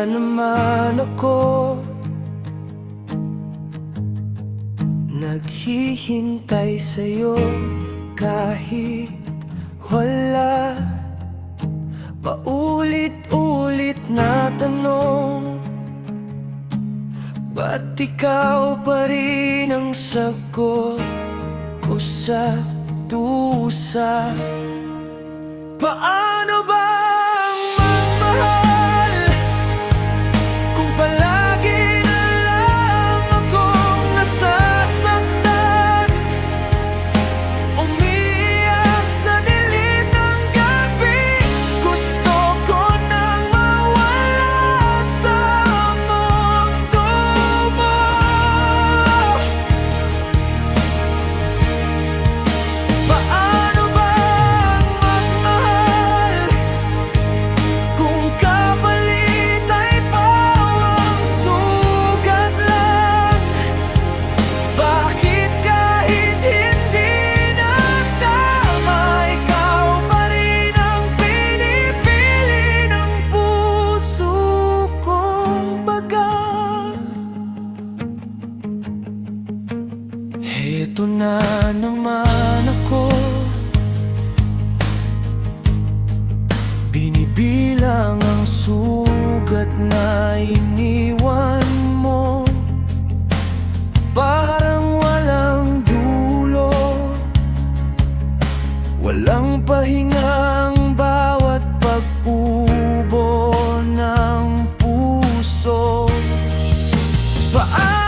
na naman ako, naghihintay sa'yo kahit wala. Paulit-ulit na tanong, ba't ikaw pa rin ang sagot ko sa dusa? Paano bang magmahal kung palagi na lang akong nasasaktan? Umiiyak sa dilim ng gabi, gusto ko nang mawala sa mundo mo. Paano bang magmahal kung kapalit ay bawang sugat lang? Bakit kahit hindi na tama, ikaw pa rin ang pinipili ng puso kong baga? Heto na naman ako, binibilang ang sugat na iniwan mo. Parang walang dulo, walang pahingang bawat pag-ubo ng puso. Paano